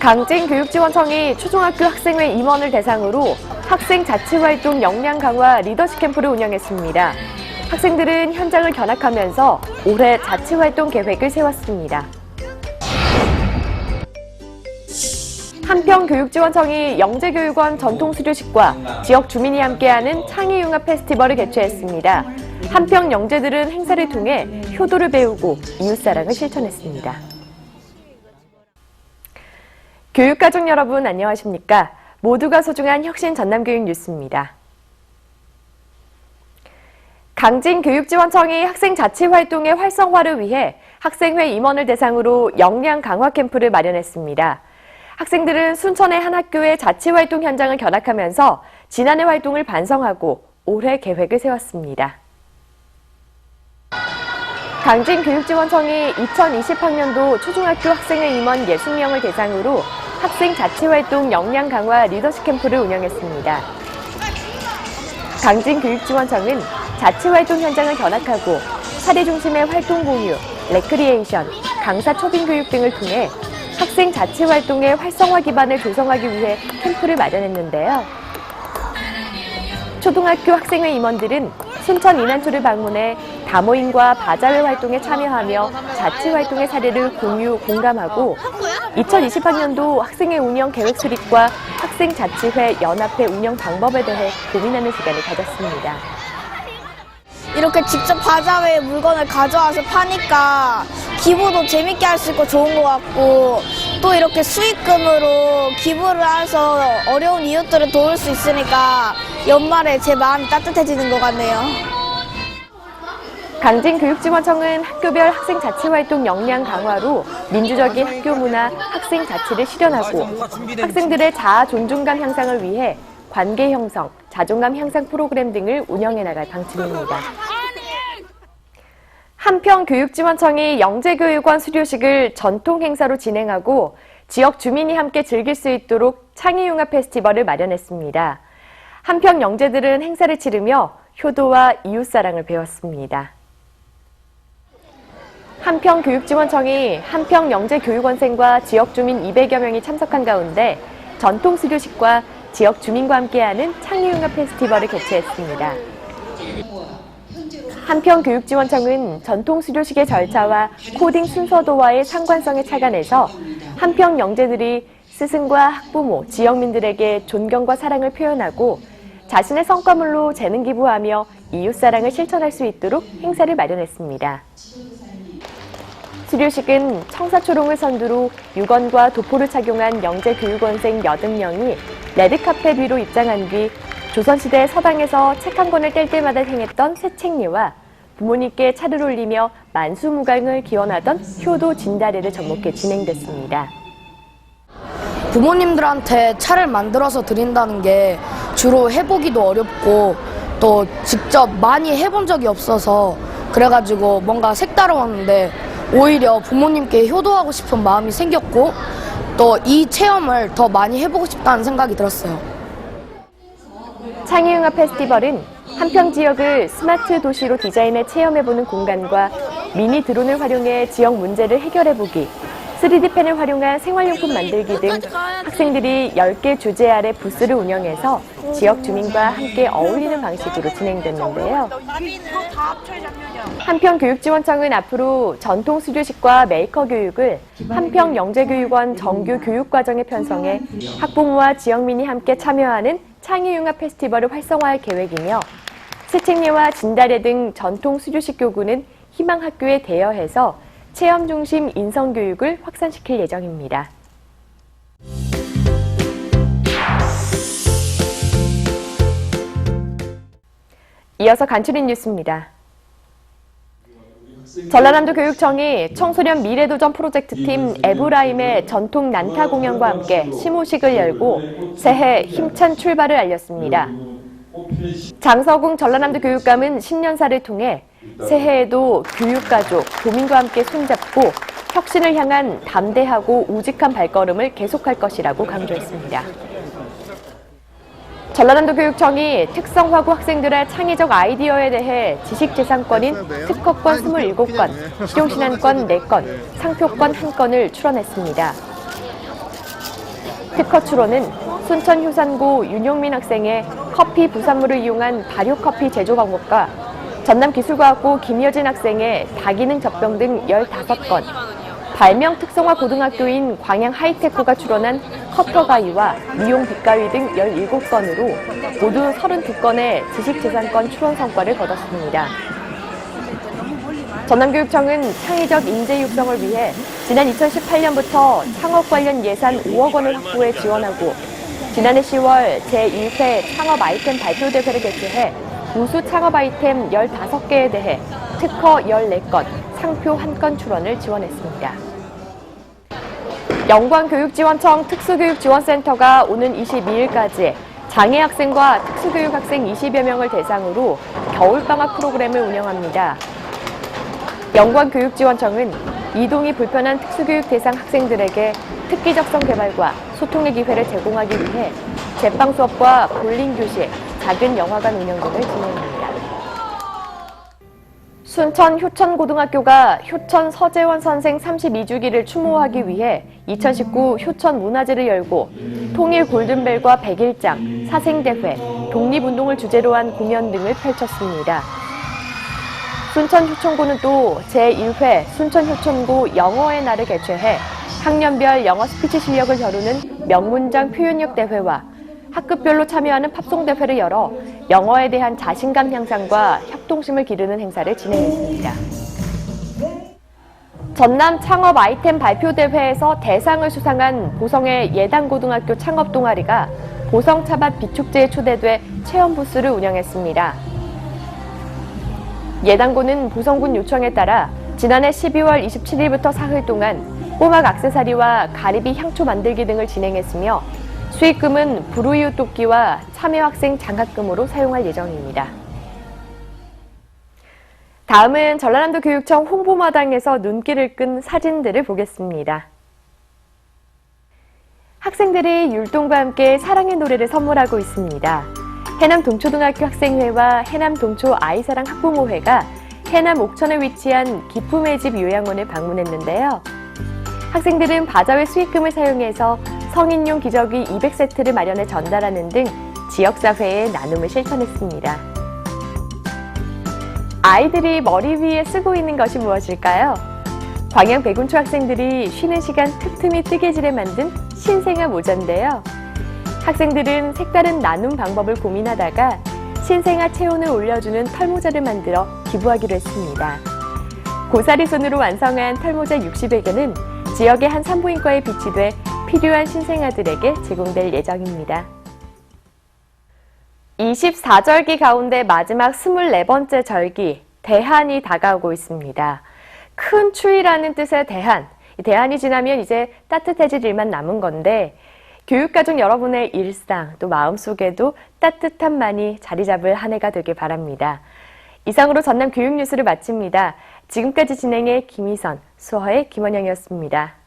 강진교육지원청이 초중학교 학생회 임원을 대상으로 학생 자치활동 역량 강화 리더십 캠프를 운영했습니다. 학생들은 현장을 견학하면서 올해 자치활동 계획을 세웠습니다. 한평교육지원청이 영재교육원 전통수료식과 지역 주민이 함께하는 창의융합 페스티벌을 개최했습니다. 한평 영재들은 행사를 통해 효도를 배우고 이웃사랑을 실천했습니다. 교육가족 여러분 안녕하십니까? 모두가 소중한 혁신 전남교육 뉴스입니다. 강진교육지원청이 학생 자치활동의 활성화를 위해 학생회 임원을 대상으로 역량 강화 캠프를 마련했습니다. 학생들은 순천의 한 학교의 자치활동 현장을 견학하면서 지난해 활동을 반성하고 올해 계획을 세웠습니다. 강진교육지원청이 2020학년도 초중학교 학생회 임원 60명을 대상으로 학생 자치활동 역량 강화 리더십 캠프를 운영했습니다. 강진교육지원청은 자치활동 현장을 견학하고 사례 중심의 활동 공유, 레크리에이션, 강사 초빙 교육 등을 통해 학생 자치활동의 활성화 기반을 조성하기 위해 캠프를 마련했는데요. 초등학교 학생회 임원들은 순천 이난초를 방문해 다모임과 바자회 활동에 참여하며 자치활동의 사례를 공유, 공감하고 2020학년도 학생회 운영 계획 수립과 학생 자치회 연합회 운영 방법에 대해 고민하는 시간을 가졌습니다. 이렇게 직접 바자회에 물건을 가져와서 파니까 기부도 재밌게 할 수 있고 좋은 것 같고 또 이렇게 수익금으로 기부를 해서 어려운 이웃들을 도울 수 있으니까 연말에 제 마음이 따뜻해지는 것 같네요. 강진교육지원청은 학교별 학생 자치활동 역량 강화로 민주적인 학교 문화, 학생 자치를 실현하고 학생들의 자아 존중감 향상을 위해 관계 형성, 자존감 향상 프로그램 등을 운영해 나갈 방침입니다. 한평교육지원청이 영재교육원 수료식을 전통 행사로 진행하고 지역 주민이 함께 즐길 수 있도록 창의융합 페스티벌을 마련했습니다. 한평 영재들은 행사를 치르며 효도와 이웃사랑을 배웠습니다. 한평교육지원청이 한평 영재교육원생과 지역 주민 200여 명이 참석한 가운데 전통 수료식과 지역 주민과 함께하는 창의융합 페스티벌을 개최했습니다. 한평교육지원청은 전통 수료식의 절차와 코딩 순서도와의 상관성에 착안해서 한평 영재들이 스승과 학부모, 지역민들에게 존경과 사랑을 표현하고 자신의 성과물로 재능 기부하며 이웃사랑을 실천할 수 있도록 행사를 마련했습니다. 수료식은 청사초롱을 선두로 유건과 도포를 착용한 영재교육원생 80명이 레드카펫 위로 입장한 뒤 조선시대 서당에서 책 한 권을 뗄 때마다 행했던 새책리와 부모님께 차를 올리며 만수무강을 기원하던 효도 진다래를 접목해 진행됐습니다. 부모님들한테 차를 만들어서 드린다는 게 주로 해보기도 어렵고 또 직접 많이 해본 적이 없어서 그래가지고 뭔가 색다르웠는데 오히려 부모님께 효도하고 싶은 마음이 생겼고 또 이 체험을 더 많이 해보고 싶다는 생각이 들었어요. 창의융합 페스티벌은 한평 지역을 스마트 도시로 디자인해 체험해보는 공간과 미니 드론을 활용해 지역 문제를 해결해보기, 3D 펜을 활용한 생활용품 만들기 등 학생들이 10개 주제 아래 부스를 운영해서 지역 주민과 함께 어울리는 방식으로 진행됐는데요. 한평교육지원청은 앞으로 전통 수료식과 메이커 교육을 한평 영재교육원 정규 교육과정에 편성해 학부모와 지역민이 함께 참여하는 창의융합 페스티벌을 활성화할 계획이며 새책리와 진다래 등 전통 수료식 교구는 희망학교에 대여해서 체험 중심 인성교육을 확산시킬 예정입니다. 이어서 간추린 뉴스입니다. 전라남도 교육청이 청소년 미래도전 프로젝트팀 에브라임의 전통 난타 공연과 함께 시무식을 열고 새해 힘찬 출발을 알렸습니다. 장서궁 전라남도 교육감은 신년사를 통해 새해에도 교육가족, 도민과 함께 손잡고 혁신을 향한 담대하고 우직한 발걸음을 계속할 것이라고 강조했습니다. 전라남도 교육청이 특성화고 학생들의 창의적 아이디어에 대해 지식재산권인 특허권 27건, 실용신안권 4건, 상표권 1건을 출원했습니다. 특허 추로는 순천 효산고 윤용민 학생의 커피 부산물을 이용한 발효커피 제조 방법과 전남기술과학고 김여진 학생의 다기능 젖병 등 15건, 발명 특성화 고등학교인 광양 하이테크가 출원한 커터 가위와 미용 빗가위 등 17건으로 모두 32건의 지식재산권 출원 성과를 거뒀습니다. 전남교육청은 창의적 인재 육성을 위해 지난 2018년부터 창업 관련 예산 5억 원을 확보해 지원하고 지난해 10월 제1회 창업 아이템 발표 대회를 개최해 우수 창업 아이템 15개에 대해 특허 14건, 상표 1건 출원을 지원했습니다. 영광교육지원청 특수교육지원센터가 오는 22일까지 장애 학생과 특수교육 학생 20여 명을 대상으로 겨울방학 프로그램을 운영합니다. 영광교육지원청은 이동이 불편한 특수교육 대상 학생들에게 특기적성 개발과 소통의 기회를 제공하기 위해 제빵 수업과 볼링 교실, 작은 영화관 운영 등을 진행합니다. 순천 효천고등학교가 효천 서재원 선생 32주기를 추모하기 위해 2019 효천 문화제를 열고 통일 골든벨과 백일장, 사생대회, 독립운동을 주제로 한 공연 등을 펼쳤습니다. 순천 효천고는 또 제1회 순천 효천고 영어의 날을 개최해 학년별 영어 스피치 실력을 겨루는 명문장 표현력 대회와 학급별로 참여하는 팝송 대회를 열어 영어에 대한 자신감 향상과 협동심을 기르는 행사를 진행했습니다. 전남 창업 아이템 발표 대회에서 대상을 수상한 보성의 예당고등학교 창업 동아리가 보성 차밭 비축제에 초대돼 체험 부스를 운영했습니다. 예당고는 보성군 요청에 따라 지난해 12월 27일부터 사흘 동안 꼬막 액세서리와 가리비 향초 만들기 등을 진행했으며 수익금은 불우이웃 돕기와 참여 학생 장학금으로 사용할 예정입니다. 다음은 전라남도 교육청 홍보마당에서 눈길을 끈 사진들을 보겠습니다. 학생들이 율동과 함께 사랑의 노래를 선물하고 있습니다. 해남 동초등학교 학생회와 해남 동초 아이사랑 학부모회가 해남 옥천에 위치한 기쁨의 집 요양원을 방문했는데요. 학생들은 바자회 수익금을 사용해서 성인용 기저귀 200세트를 마련해 전달하는 등 지역사회의 나눔을 실천했습니다. 아이들이 머리 위에 쓰고 있는 것이 무엇일까요? 광양 백운초 학생들이 쉬는 시간 틈틈이 뜨개질에 만든 신생아 모자인데요. 학생들은 색다른 나눔 방법을 고민하다가 신생아 체온을 올려주는 털모자를 만들어 기부하기로 했습니다. 고사리 손으로 완성한 털모자 60여 개는 지역의 한 산부인과에 비치돼 필요한 신생아들에게 제공될 예정입니다. 24절기 가운데 마지막 24번째 절기, 대한이 다가오고 있습니다. 큰 추위라는 뜻의 대한, 대한이 지나면 이제 따뜻해질 일만 남은 건데 교육가족 여러분의 일상 또 마음속에도 따뜻함만이 자리 잡을 한 해가 되길 바랍니다. 이상으로 전남 교육뉴스를 마칩니다. 지금까지 진행의 김희선, 수어의 김원영이었습니다.